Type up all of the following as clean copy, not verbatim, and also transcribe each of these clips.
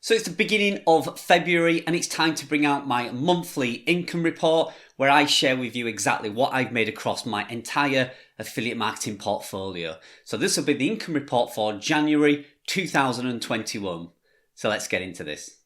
So it's the beginning of February and it's time to bring out my monthly income report where I share with you exactly what I've made across my entire affiliate marketing portfolio. So this will be the income report for January 2021. So let's get into this.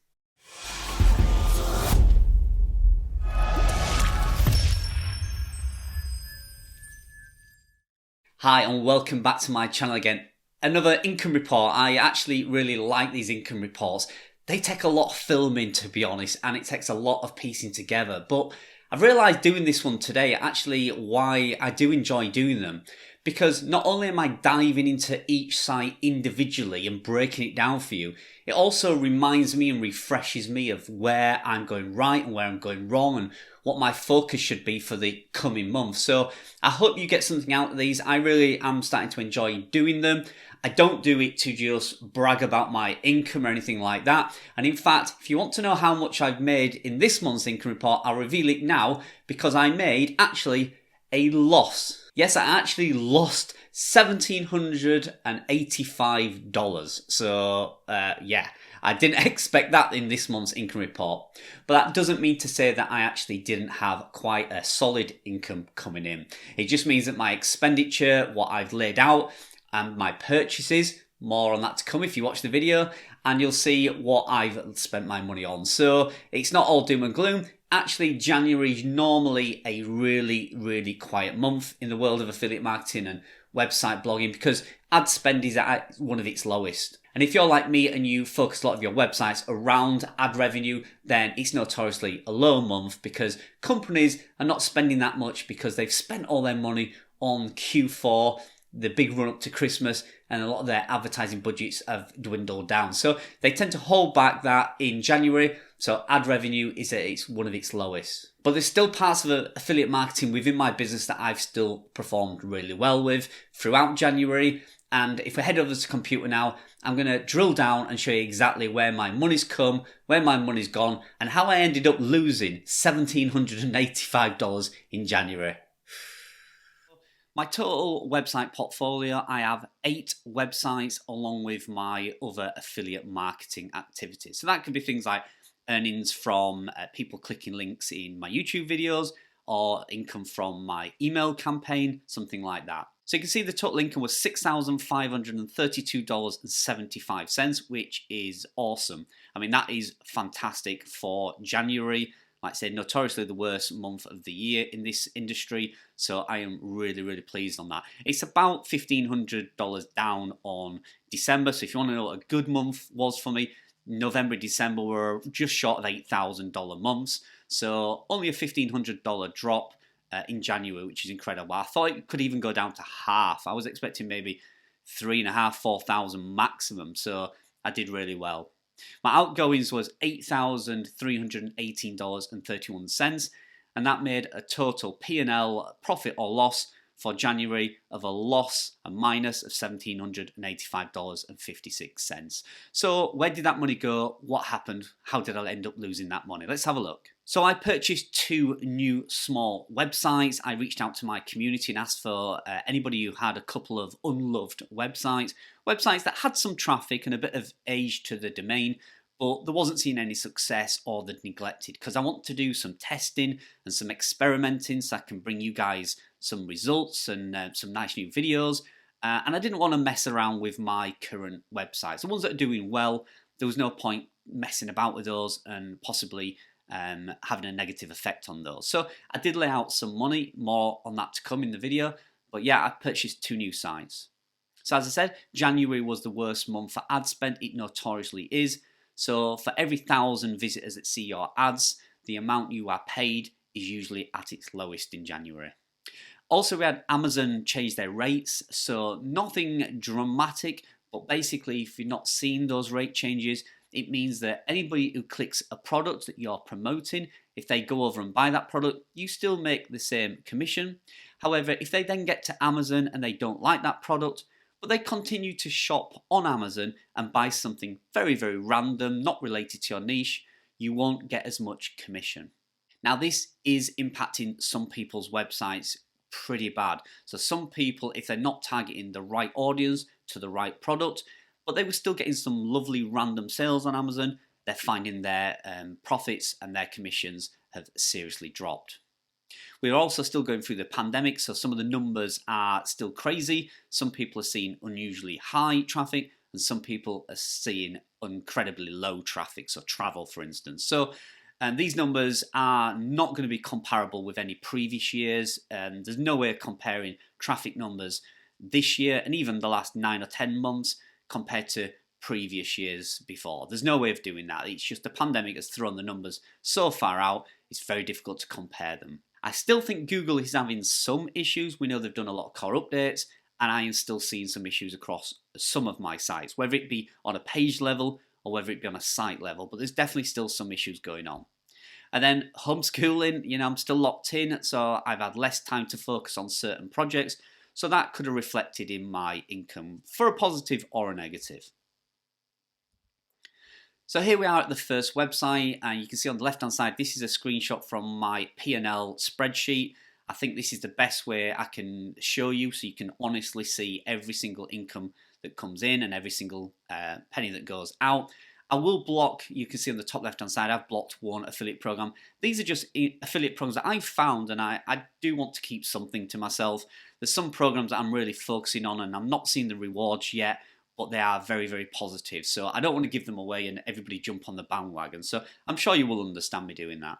Hi and welcome back to my channel again. Another income report. I actually really like these income reports. They take a lot of filming, to be honest, and it takes a lot of piecing together. But I've realised doing this one today actually why I do enjoy doing them. Because not only am I diving into each site individually and breaking it down for you, it also reminds me and refreshes me of where I'm going right and where I'm going wrong and what my focus should be for the coming month. So I hope you get something out of these. I really am starting to enjoy doing them. I don't do it to just brag about my income or anything like that. And in fact, if you want to know how much I've made in this month's income report, I'll reveal it now because I made actually a loss. Yes, I actually lost $1,785. So yeah, I didn't expect that in this month's income report. But that doesn't mean to say that I actually didn't have quite a solid income coming in. It just means that my expenditure, what I've laid out, and my purchases, more on that to come if you watch the video, and you'll see what I've spent my money on. So it's not all doom and gloom. Actually, January is normally a really quiet month in the world of affiliate marketing and website blogging because ad spend is at one of its lowest. And if you're like me and you focus a lot of your websites around ad revenue, then it's notoriously a low month because companies are not spending that much because they've spent all their money on Q4, the big run up to Christmas, and a lot of their advertising budgets have dwindled down. So they tend to hold back that in January. So ad revenue is at one of its lowest. But there's still parts of affiliate marketing within my business that I've still performed really well with throughout January. And if we head over to computer now, I'm going to drill down and show you exactly where my money's come, where my money's gone, and how I ended up losing $1,785 in January. My total website portfolio, I have 8 websites along with my other affiliate marketing activities. So that could be things like earnings from people clicking links in my YouTube videos or income from my email campaign, something like that. So you can see the total income was $6,532.75, which is awesome. I mean, that is fantastic for January. Like I said, notoriously the worst month of the year in this industry, so I am really pleased on that. It's about $1,500 down on December, so if you want to know what a good month was for me, November and December were just short of $8,000 months, so only a $1,500 drop in January, which is incredible. I thought it could even go down to half. I was expecting maybe $3,500, $4,000 maximum, so I did really well. My outgoings was $8,318.31, and that made a total P&L profit or loss for January of a minus of $1,785.56. So where did that money go? What happened? How did I end up losing that money? Let's have a look. So I purchased 2 new small websites. I reached out to my community and asked for anybody who had a couple of unloved websites that had some traffic and a bit of age to the domain, but there wasn't seeing any success or they'd neglected, because I want to do some testing and some experimenting so I can bring you guys some results and some nice new videos. And I didn't want to mess around with my current websites. The ones that are doing well, there was no point messing about with those and possibly having a negative effect on those. So I did lay out some money, more on that to come in the video. But yeah, I purchased 2 new sites. So as I said, January was the worst month for ad spend. It notoriously is. So for every 1,000 visitors that see your ads, the amount you are paid is usually at its lowest in January. Also, we had Amazon change their rates, so nothing dramatic, but basically if you're not seeing those rate changes, it means that anybody who clicks a product that you're promoting, if they go over and buy that product, you still make the same commission. However, if they then get to Amazon and they don't like that product, but they continue to shop on Amazon and buy something very random, not related to your niche, you won't get as much commission. Now, this is impacting some people's websites pretty bad. So some people, if they're not targeting the right audience to the right product, but they were still getting some lovely random sales on Amazon, they're finding their profits and their commissions have seriously dropped. We're also still going through the pandemic, so some of the numbers are still crazy. Some people are seeing unusually high traffic, and some people are seeing incredibly low traffic, so travel, for instance. So these numbers are not going to be comparable with any previous years. There's no way of comparing traffic numbers this year and even the last 9 or 10 months compared to previous years before. There's no way of doing that. It's just the pandemic has thrown the numbers so far out, it's very difficult to compare them. I still think Google is having some issues. We know they've done a lot of core updates, and I am still seeing some issues across some of my sites, whether it be on a page level or whether it be on a site level, but there's definitely still some issues going on. And then homeschooling, I'm still locked in, so I've had less time to focus on certain projects, so that could have reflected in my income for a positive or a negative. So here we are at the first website, and you can see on the left hand side, this is a screenshot from my P&L spreadsheet. I think this is the best way I can show you, so you can honestly see every single income that comes in and every single penny that goes out. I will block, you can see on the top left hand side, I've blocked one affiliate program. These are just affiliate programs that I've found, and I do want to keep something to myself. There's some programs that I'm really focusing on and I'm not seeing the rewards yet, but they are very, very positive. So I don't want to give them away and everybody jump on the bandwagon. So I'm sure you will understand me doing that.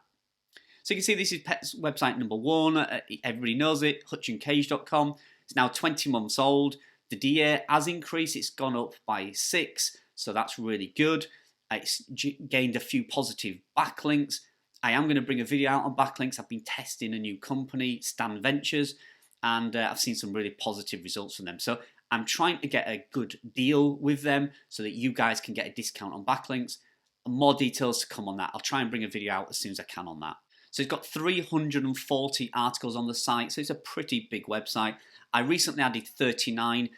So you can see this is Pet's website number 1. Everybody knows it, hutchandcage.com. It's now 20 months old. The DA has increased. It's gone up by 6. So that's really good. It's gained a few positive backlinks. I am going to bring a video out on backlinks. I've been testing a new company, Stan Ventures, and I've seen some really positive results from them. So I'm trying to get a good deal with them so that you guys can get a discount on backlinks. More details to come on that. I'll try and bring a video out as soon as I can on that. So it's got 340 articles on the site, so it's a pretty big website. I recently added 39.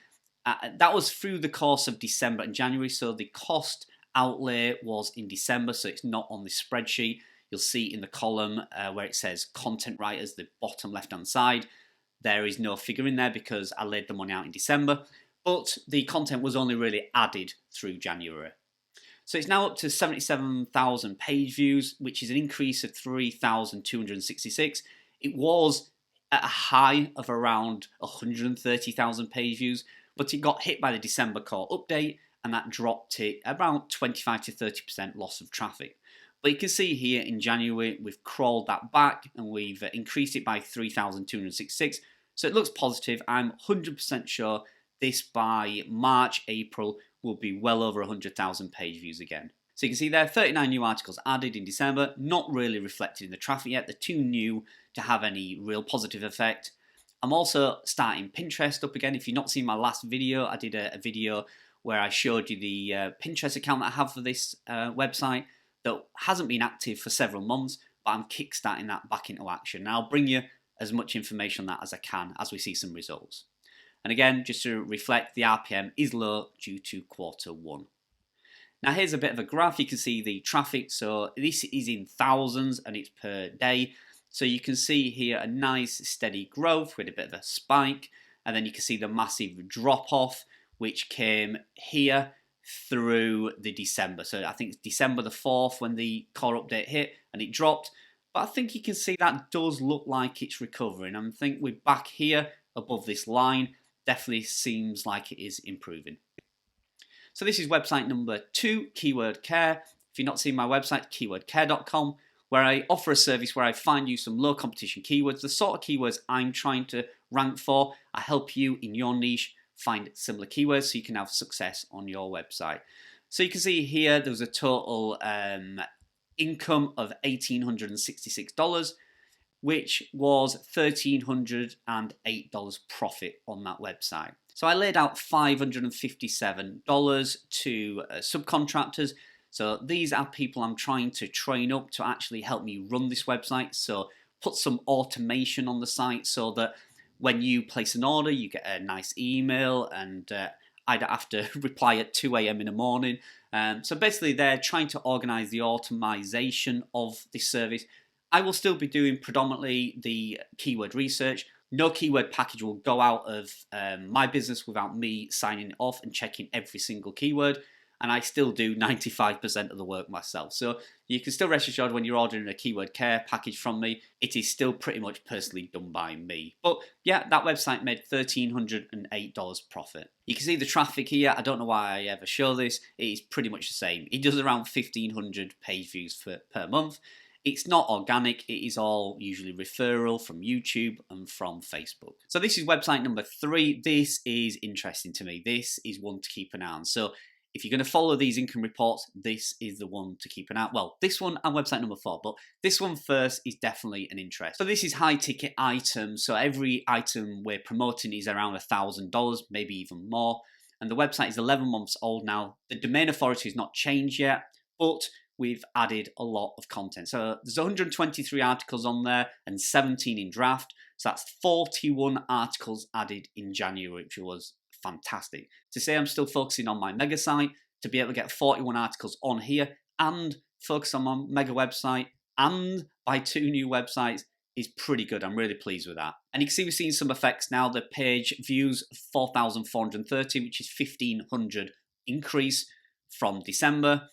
That was through the course of December and January, so the cost outlay was in December, so it's not on the spreadsheet. You'll see in the column where it says content writers, the bottom left hand side, there is no figure in there because I laid the money out in December, but the content was only really added through January. So it's now up to 77,000 page views, which is an increase of 3,266. It was at a high of around 130,000 page views, but it got hit by the December core update, and that dropped it about 25 to 30% loss of traffic. But you can see here in January, we've crawled that back and we've increased it by 3,266. So it looks positive. I'm 100% sure this by March, April will be well over 100,000 page views again. So you can see there, 39 new articles added in December, not really reflected in the traffic yet. They're too new to have any real positive effect. I'm also starting Pinterest up again. If you've not seen my last video, I did a video where I showed you the Pinterest account that I have for this website that hasn't been active for several months, but I'm kickstarting that back into action. And I'll bring you as much information on that as I can as we see some results. And again, just to reflect, the RPM is low due to Q1. Now here's a bit of a graph. You can see the traffic. So this is in thousands and it's per day. So you can see here a nice steady growth with a bit of a spike. And then you can see the massive drop off, which came here through the December. So I think it's December the 4th when the core update hit and it dropped. But I think you can see that does look like it's recovering. I think we're back here above this line. Definitely seems like it is improving. So this is website number 2, Keywordcare. If you've not seen my website, keywordcare.com, where I offer a service where I find you some low competition keywords, the sort of keywords I'm trying to rank for. I help you in your niche find similar keywords so you can have success on your website. So you can see here there was a total income of $1,866, which was $1,308 profit on that website. So I laid out $557 to subcontractors. So these are people I'm trying to train up to actually help me run this website. So put some automation on the site so that when you place an order, you get a nice email and I don't have to reply at 2 a.m. in the morning. So basically they're trying to organize the automation of this service. I will still be doing predominantly the keyword research. No keyword package will go out of my business without me signing it off and checking every single keyword. and I still do 95% of the work myself. So you can still rest assured when you're ordering a Keywordcare package from me, it is still pretty much personally done by me. But yeah, that website made $1,308 profit. You can see the traffic here. I don't know why I ever show this. It is pretty much the same. It does around 1,500 page views per month. It's not organic, it is all usually referral from YouTube and from Facebook. So this is website number 3. This is interesting to me. This is one to keep an eye on. So if you're going to follow these income reports, this is the one to keep an eye on. Well, this one and website number 4, but this one first is definitely an interest. So this is high ticket items. So every item we're promoting is around $1,000, maybe even more. And the website is 11 months old now. The domain authority has not changed yet, but we've added a lot of content. So there's 123 articles on there and 17 in draft. So that's 41 articles added in January, which was fantastic. To say I'm still focusing on my mega site, to be able to get 41 articles on here and focus on my mega website and buy 2 new websites is pretty good. I'm really pleased with that. And you can see we're seeing some effects now. The page views 4,430, which is 1,500 increase from December.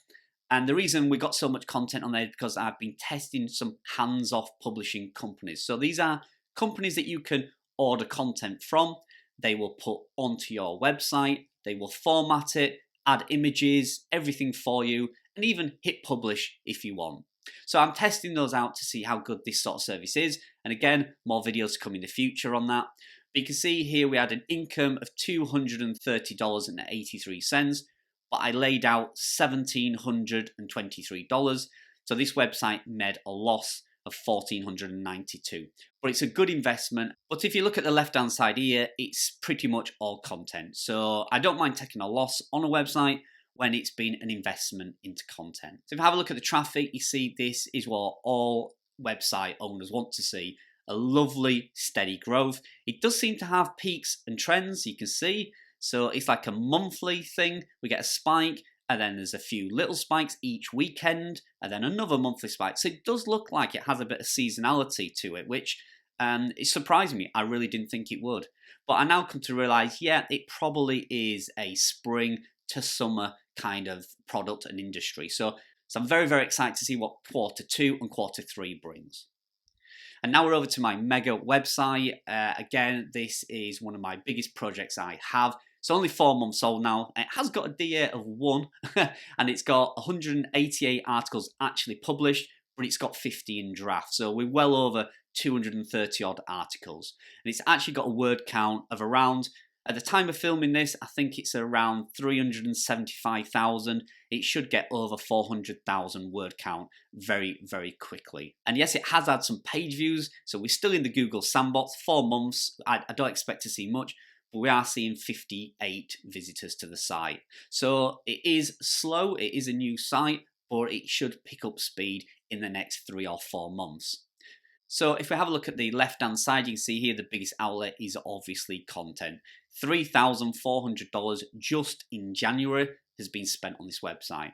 And the reason we got so much content on there is because I've been testing some hands-off publishing companies. So these are companies that you can order content from. They will put onto your website. They will format it, add images, everything for you, and even hit publish if you want. So I'm testing those out to see how good this sort of service is. And again, more videos to come in the future on that. But you can see here we had an income of $230.83. But I laid out $1,723. So this website made a loss of $1,492. But it's a good investment. But if you look at the left-hand side here, it's pretty much all content. So I don't mind taking a loss on a website when it's been an investment into content. So if you have a look at the traffic, you see this is what all website owners want to see. A lovely, steady growth. It does seem to have peaks and trends, you can see. So it's like a monthly thing. We get a spike, and then there's a few little spikes each weekend, and then another monthly spike. So it does look like it has a bit of seasonality to it, which it surprised me. I really didn't think it would. But I now come to realize, yeah, it probably is a spring to summer kind of product and industry. So I'm very, very excited to see what Q2 and Q3 brings. And now we're over to my mega website. Again, this is one of my biggest projects I have. It's only 4 months old now. It has got a DA of 1 and it's got 188 articles actually published, but it's got 50 in draft. So we're well over 230 odd articles. And it's actually got a word count of around, at the time of filming this, I think it's around 375,000. It should get over 400,000 word count very, very quickly. And yes, it has had some page views, so we're still in the Google sandbox. 4 months, I don't expect to see much, but we are seeing 58 visitors to the site. So it is slow, it is a new site, but it should pick up speed in the next 3 or 4 months. So if we have a look at the left-hand side, you can see here the biggest outlet is obviously content. $3,400 just in January has been spent on this website.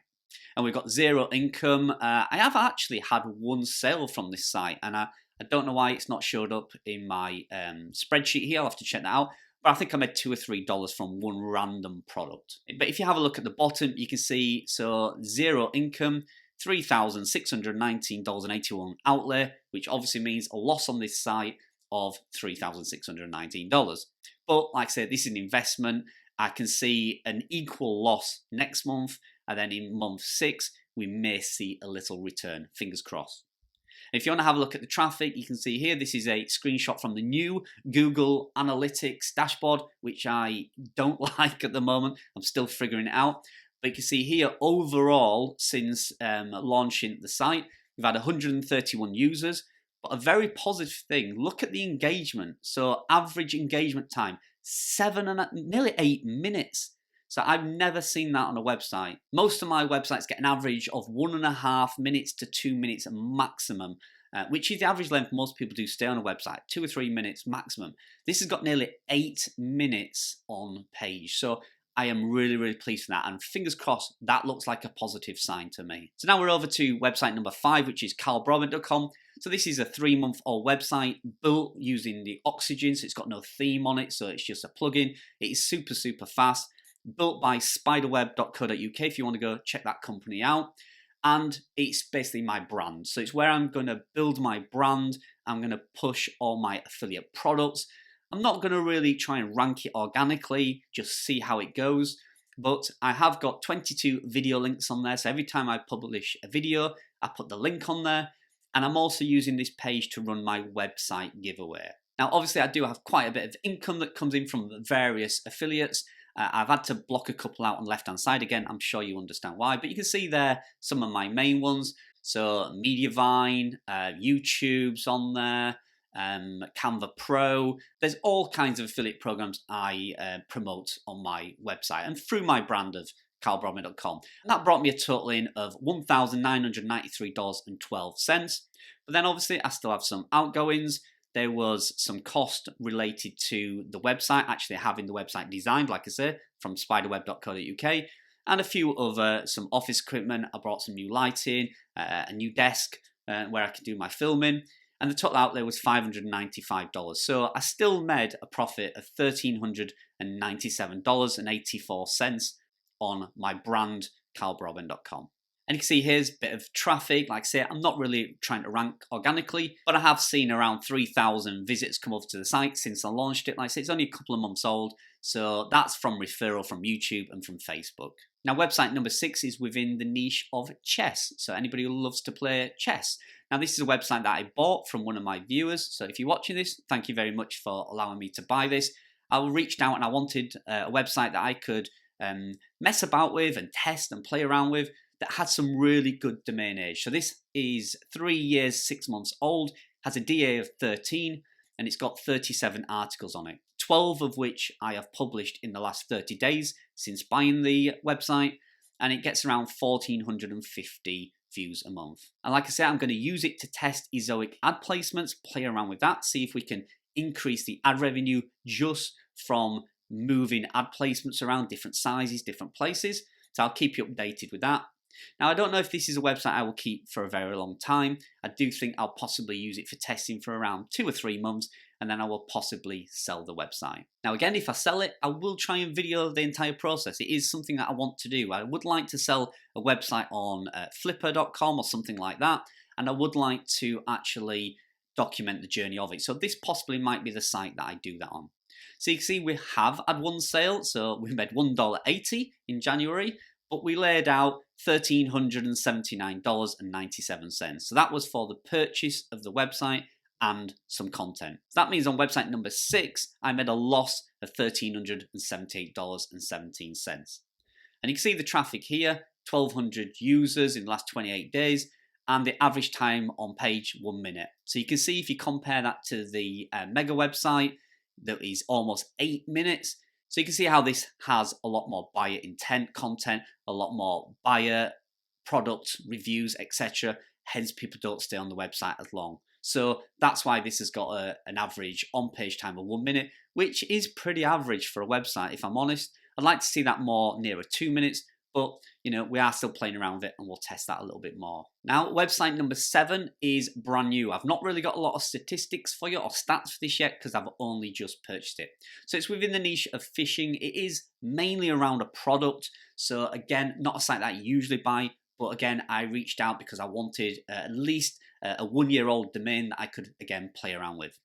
And we've got 0 income. I have actually had 1 sale from this site, and I don't know why it's not showed up in my spreadsheet here. I'll have to check that out. But I think I made $2 or $3 from 1 random product. But if you have a look at the bottom, you can see, so 0 income, $3,619.81 outlay, which obviously means a loss on this site of $3,619. But like I said, this is an investment. I can see an equal loss next month, and then in month 6, we may see a little return. Fingers crossed. If you want to have a look at the traffic, you can see here, this is a screenshot from the new Google Analytics dashboard, which I don't like at the moment. I'm still figuring it out. But you can see here, overall, since launching the site, we've had 131 users. But a very positive thing, look at the engagement. So average engagement time, nearly 8 minutes. So I've never seen that on a website. Most of my websites get an average of 1.5 minutes to 2 minutes maximum, which is the average length most people do stay on a website, 2 or 3 minutes maximum. This has got nearly 8 minutes on page. So I am really, really pleased with that, and fingers crossed, that looks like a positive sign to me. So now we're over to website number 5, which is carlbroadbent.com. So this is a 3-month-old website built using the Oxygen, so it's got no theme on it, so it's just a plugin. It is super, super fast. built by spiderweb.co.uk if you want to go check that company out. And it's basically my brand. So it's where I'm going to build my brand. I'm going to push all my affiliate products. I'm not going to really try and rank it organically, just see how it goes. But I have got 22 video links on there. So every time I publish a video, I put the link on there. And I'm also using this page to run my website giveaway. Now, obviously, I do have quite a bit of income that comes in from the various affiliates. I've had to block a couple out on the left-hand side. Again, I'm sure you understand why. But you can see there some of my main ones. So Mediavine, YouTube's on there, Canva Pro. There's all kinds of affiliate programs I promote on my website and through my brand of carlbrodman.com. And that brought me a total in of $1,993.12. But then obviously I still have some outgoings. There was some cost related to the website, actually having the website designed, like I say, from spiderweb.co.uk, and a few other, some office equipment. I brought some new lighting, a new desk where I could do my filming, and the total outlay was $595. So I still made a profit of $1,397.84 on my brand, carlbrodman.com. And you can see here's a bit of traffic. Like I say, I'm not really trying to rank organically, but I have seen around 3,000 visits come over to the site since I launched it. Like I say, it's only a couple of months old, so that's from referral from YouTube and from Facebook. Now, website number 6 is within the niche of chess. So anybody who loves to play chess. Now, this is a website that I bought from one of my viewers. So if you're watching this, thank you very much for allowing me to buy this. I reached out and I wanted a website that I could mess about with and test and play around with that had some really good domain age. So this is 3 years, 6 months old, has a DA of 13, and it's got 37 articles on it, 12 of which I have published in the last 30 days since buying the website, and it gets around 1,450 views a month. And like I said, I'm going to use it to test Ezoic ad placements, play around with that, see if we can increase the ad revenue just from moving ad placements around different sizes, different places. So I'll keep you updated with that. Now, I don't know if this is a website I will keep for a very long time. I do think I'll possibly use it for testing for around 2 or 3 months, and then I will possibly sell the website. Now, again, if I sell it, I will try and video the entire process. It is something that I want to do. I would like to sell a website on flipper.com or something like that, and I would like to actually document the journey of it. So this possibly might be the site that I do that on. So you can see we have had one sale, so we made $1.80 in January, but we laid out $1,379.97. So that was for the purchase of the website and some content. So that means on website number 6, I made a loss of $1,378.17. And you can see the traffic here, 1,200 users in the last 28 days, and the average time on page 1 minute. So you can see if you compare that to the mega website, that is almost 8 minutes. So you can see how this has a lot more buyer intent content, a lot more buyer product reviews, etc. Hence, people don't stay on the website as long. So that's why this has got an average on-page time of 1 minute, which is pretty average for a website, if I'm honest. I'd like to see that more nearer 2 minutes, but we are still playing around with it and we'll test that a little bit more. Now, website number 7 is brand new. I've not really got a lot of statistics for you or stats for this yet because I've only just purchased it. So it's within the niche of fishing. It is mainly around a product. So again, not a site that I usually buy, but again, I reached out because I wanted at least a 1-year-old domain that I could, again, play around with.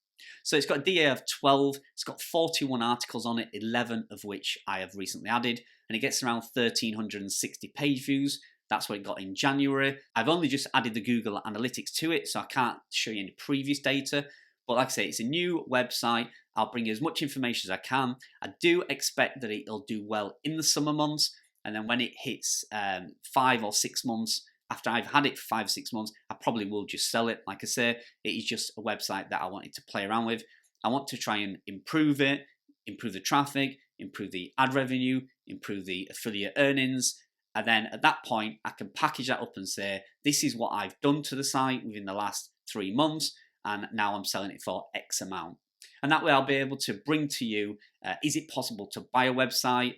So it's got a DA of 12, it's got 41 articles on it, 11 of which I have recently added, and it gets around 1,360 page views. That's what it got in January. I've only just added the Google Analytics to it, so I can't show you any previous data, but like I say, it's a new website. I'll bring you as much information as I can. I do expect that it'll do well in the summer months, and then when it hits 5 or 6 months, after I've had it for 5 or 6 months, I probably will just sell it. Like I say, it is just a website that I wanted to play around with. I want to try and improve it, improve the traffic, improve the ad revenue, improve the affiliate earnings. And then at that point, I can package that up and say, this is what I've done to the site within the last 3 months, and now I'm selling it for X amount. And that way I'll be able to bring to you, is it possible to buy a website?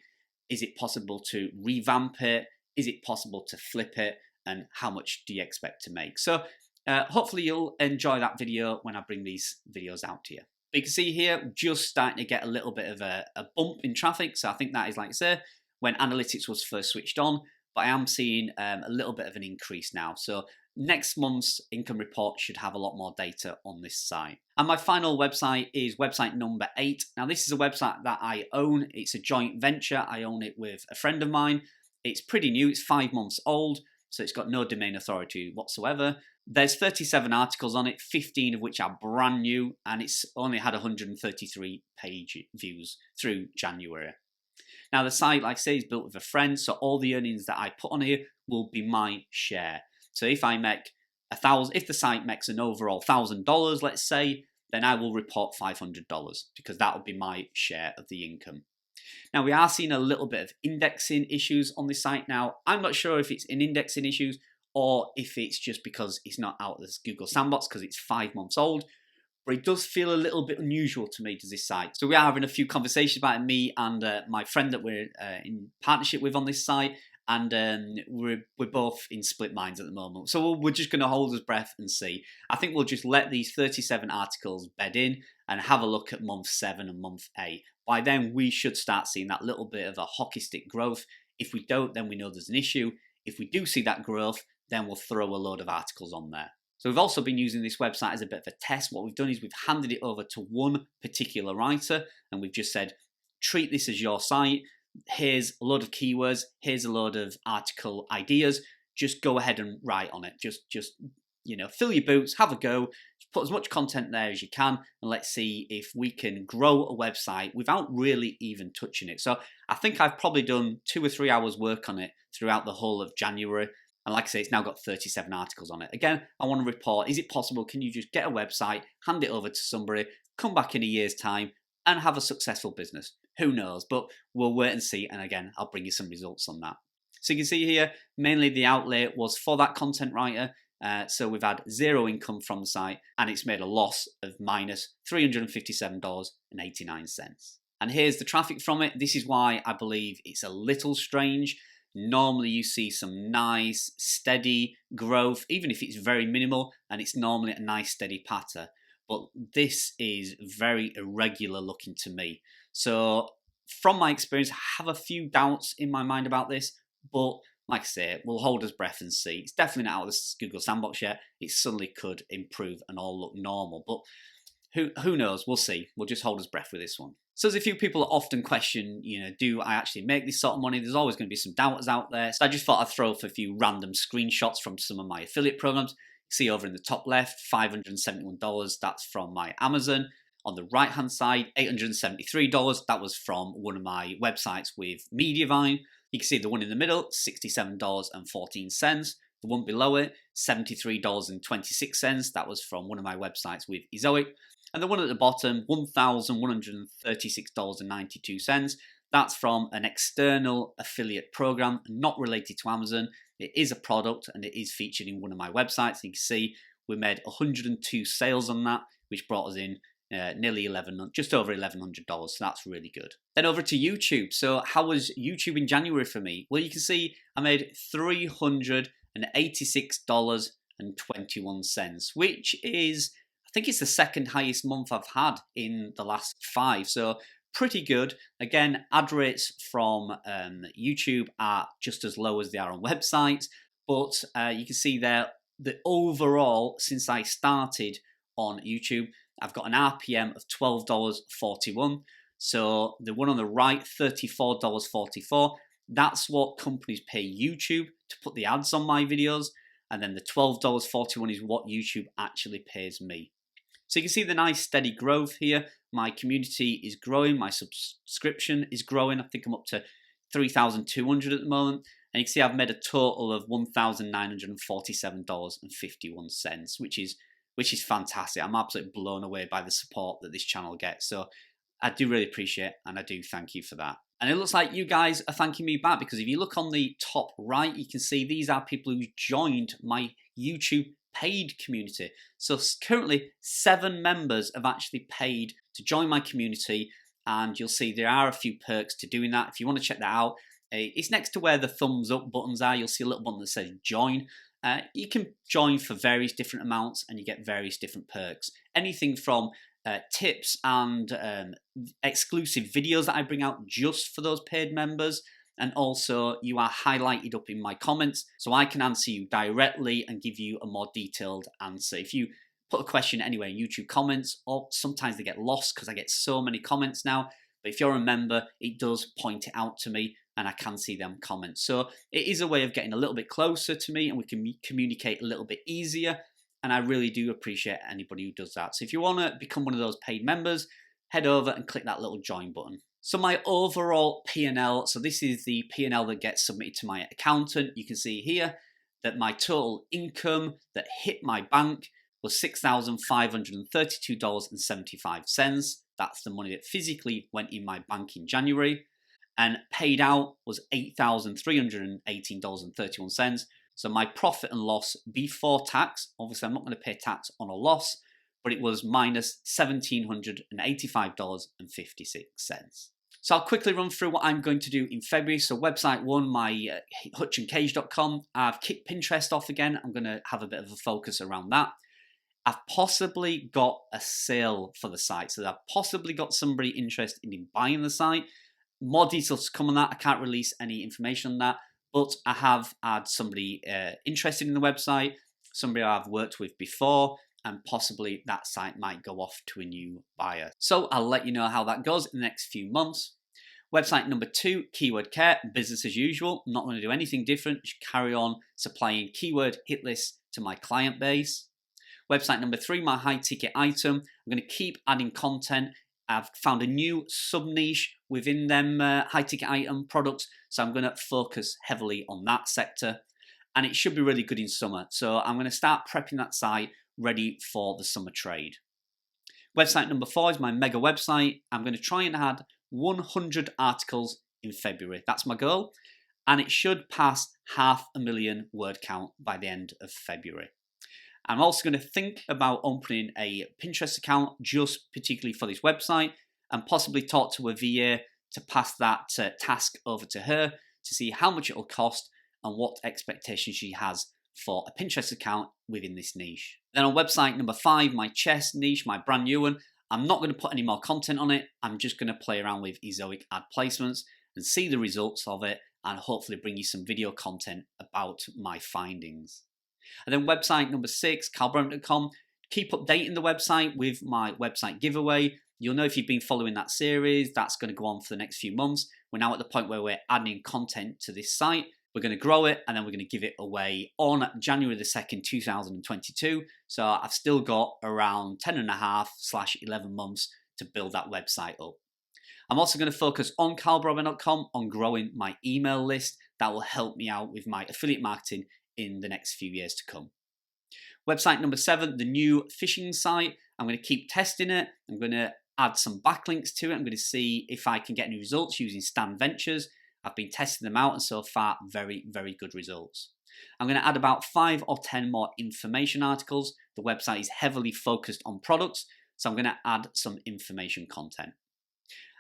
Is it possible to revamp it? Is it possible to flip it? And how much do you expect to make? So hopefully you'll enjoy that video when I bring these videos out to you. But you can see here, just starting to get a little bit of a bump in traffic. So I think that is, like I say, when analytics was first switched on, but I am seeing a little bit of an increase now. So next month's income report should have a lot more data on this site. And my final website is website number 8. Now this is a website that I own. It's a joint venture. I own it with a friend of mine. It's pretty new. It's 5 months old, so it's got no domain authority whatsoever. There's 37 articles on it, 15 of which are brand new, and it's only had 133 page views through January. Now the site, like I say, is built with a friend, so all the earnings that I put on here will be my share. So if I make if the site makes an overall $1,000, let's say, then I will report $500 because that will be my share of the income. Now we are seeing a little bit of indexing issues on this site now. I'm not sure if it's in indexing issues or if it's just because it's not out of this Google Sandbox because it's 5 months old. But it does feel a little bit unusual to me, to this site. So we are having a few conversations about it, me and my friend that we're in partnership with on this site, and we're both in split minds at the moment. So we're just going to hold our breath and see. I think we'll just let these 37 articles bed in and have a look at month 7 and month 8. By then, we should start seeing that little bit of a hockey stick growth. If we don't, then we know there's an issue. If we do see that growth, then we'll throw a load of articles on there. So we've also been using this website as a bit of a test. What we've done is we've handed it over to one particular writer, and we've just said, treat this as your site. Here's a load of keywords. Here's a load of article ideas. Just go ahead and write on it. Just fill your boots, have a go, put as much content there as you can, and let's see if we can grow a website without really even touching it. So I think I've probably done 2 or 3 hours work on it throughout the whole of January. And like I say, it's now got 37 articles on it. Again, I want to report, is it possible, can you just get a website, hand it over to somebody, come back in a year's time and have a successful business? Who knows? But we'll wait and see. And again, I'll bring you some results on that. So you can see here, mainly the outlay was for that content writer. So we've had 0 income from the site and it's made a loss of minus $357.89. And here's the traffic from it. This is why I believe it's a little strange. Normally you see some nice steady growth, even if it's very minimal, and it's normally a nice steady pattern. But this is very irregular looking to me. So from my experience, I have a few doubts in my mind about this, but like I say, we'll hold our breath and see. It's definitely not out of the Google Sandbox yet. It suddenly could improve and all look normal, but who knows? We'll see. We'll just hold our breath with this one. So there's a few people that often question, do I actually make this sort of money? There's always going to be some doubters out there. So I just thought I'd throw up a few random screenshots from some of my affiliate programs. You see over in the top left, $571. That's from my Amazon. On the right-hand side, $873. That was from one of my websites with Mediavine. You can see the one in the middle, $67.14. The one below it, $73.26. That was from one of my websites with Ezoic. And the one at the bottom, $1,136.92. That's from an external affiliate program, not related to Amazon. It is a product and it is featured in one of my websites. You can see we made 102 sales on that, which brought us in just over $1,100. So that's really good. Then over to YouTube. So how was YouTube in January for me? Well, you can see I made $386.21, which is, I think it's the second highest month I've had in the last 5. So pretty good. Again, ad rates from YouTube are just as low as they are on websites. But you can see there that overall, since I started on YouTube, I've got an RPM of $12.41. So the one on the right, $34.44. That's what companies pay YouTube to put the ads on my videos. And then the $12.41 is what YouTube actually pays me. So you can see the nice steady growth here. My community is growing. My subscription is growing. I think I'm up to 3,200 at the moment. And you can see I've made a total of $1,947.51, which is fantastic. I'm absolutely blown away by the support that this channel gets. So I do really appreciate it, and I do thank you for that. And it looks like you guys are thanking me back, because if you look on the top right, you can see these are people who joined my YouTube paid community. So currently 7 members have actually paid to join my community, and you'll see there are a few perks to doing that. If you want to check that out, it's next to where the thumbs up buttons are. You'll see a little button that says join. You can join for various different amounts and you get various different perks. Anything from tips and exclusive videos that I bring out just for those paid members, and also you are highlighted up in my comments so I can answer you directly and give you a more detailed answer. If you put a question anywhere in YouTube comments, or sometimes they get lost because I get so many comments now, but if you're a member, it does point it out to me and I can see them comments. So it is a way of getting a little bit closer to me and we can communicate a little bit easier, and I really do appreciate anybody who does that. So if you want to become one of those paid members, head over and click that little join button. So my overall P&L, so this is the P&L that gets submitted to my accountant. You can see here that my total income that hit my bank was $6,532.75. That's the money that physically went in my bank in January. And paid out was $8,318.31. So my profit and loss before tax, obviously I'm not going to pay tax on a loss, but it was minus $1,785.56. So I'll quickly run through what I'm going to do in February. So website one, my hutchandcage.com, I've kicked Pinterest off again. I'm going to have a bit of a focus around that. I've possibly got a sale for the site. So I've possibly got somebody interested in buying the site. More details to come on that. I can't release any information on that, but I have had somebody interested in the website, somebody I've worked with before, and possibly that site might go off to a new buyer. So I'll let you know how that goes in the next few months. Website number 2, Keywordcare, business as usual. I'm not going to do anything different. Just carry on supplying keyword hit lists to my client base. Website number 3, my high ticket item. I'm going to keep adding content. I've found a new sub niche within them high ticket item products, so I'm going to focus heavily on that sector, and it should be really good in summer. So I'm going to start prepping that site ready for the summer trade. Website number 4 is my mega website. I'm going to try and add 100 articles in February. That's my goal, and it should pass 500,000 word count by the end of February. I'm also going to think about opening a Pinterest account just particularly for this website, and possibly talk to a VA to pass that task over to her to see how much it'll cost and what expectations she has for a Pinterest account within this niche. Then on website number 5, my chess niche, my brand new one, I'm not going to put any more content on it. I'm just going to play around with ezoic ad placements and see the results of it, and hopefully bring you some video content about my findings. And then website number 6, carlbrowning.com. Keep updating the website with my website giveaway. You'll know if you've been following that series, that's going to go on for the next few months. We're now at the point where we're adding content to this site. We're going to grow it, and then we're going to give it away on January the 2nd, 2022. So I've still got around 10.5/11 months to build that website up. I'm also going to focus on carlbrowning.com on growing my email list. That will help me out with my affiliate marketing in the next few years to come. Website number 7, the new phishing site. I'm going to keep testing it. I'm going to add some backlinks to it. I'm going to see if I can get any results using Stan Ventures. I've been testing them out, and so far, very, very good results. I'm going to add about 5 or 10 more information articles. The website is heavily focused on products, so I'm going to add some information content.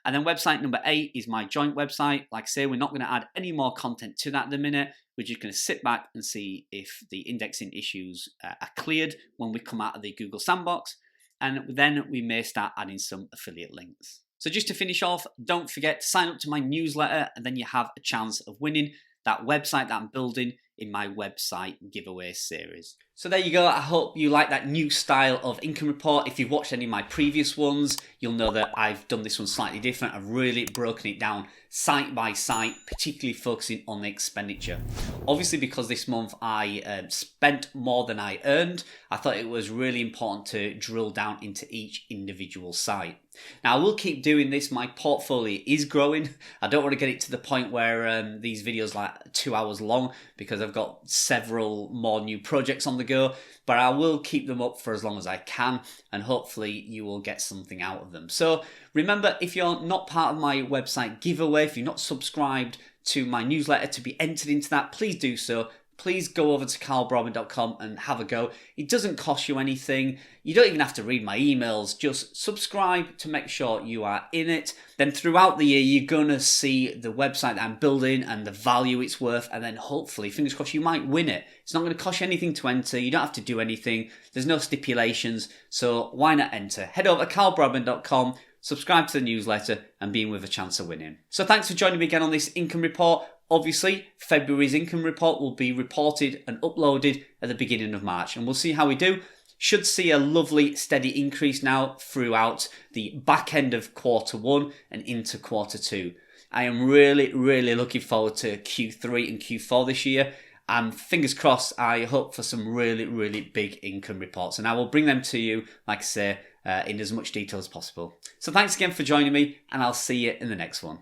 And then website number 8 is my joint website. Like I say, we're not going to add any more content to that at the minute. We're just going to sit back and see if the indexing issues are cleared when we come out of the Google sandbox. And then we may start adding some affiliate links. So just to finish off, don't forget to sign up to my newsletter, and then you have a chance of winning that website that I'm building in my website giveaway series. So there you go. I hope you like that new style of income report. If you've watched any of my previous ones, you'll know that I've done this one slightly different. I've really broken it down site by site, particularly focusing on the expenditure. Obviously, because this month I spent more than I earned, I thought it was really important to drill down into each individual site. Now, I will keep doing this. My portfolio is growing. I don't want to get it to the point where these videos are like 2 hours long, because I've got several more new projects on the go, but I will keep them up for as long as I can, and hopefully you will get something out of them. So remember, if you're not part of my website giveaway, if you're not subscribed to my newsletter to be entered into that, please do so. Please go over to carlbrowning.com and have a go. It doesn't cost you anything. You don't even have to read my emails. Just subscribe to make sure you are in it. Then throughout the year, you're going to see the website that I'm building and the value it's worth. And then hopefully, fingers crossed, you might win it. It's not going to cost you anything to enter. You don't have to do anything. There's no stipulations. So why not enter? Head over to carlbrowning.com subscribe to the newsletter and be in with a chance of winning. So thanks for joining me again on this income report. Obviously, February's income report will be reported and uploaded at the beginning of March, and we'll see how we do. Should see a lovely steady increase now throughout the back end of Q1 and into Q2. I am really looking forward to Q3 and Q4 this year. And fingers crossed, I hope for some really big income reports. And I will bring them to you, like I say, in as much detail as possible. So thanks again for joining me, and I'll see you in the next one.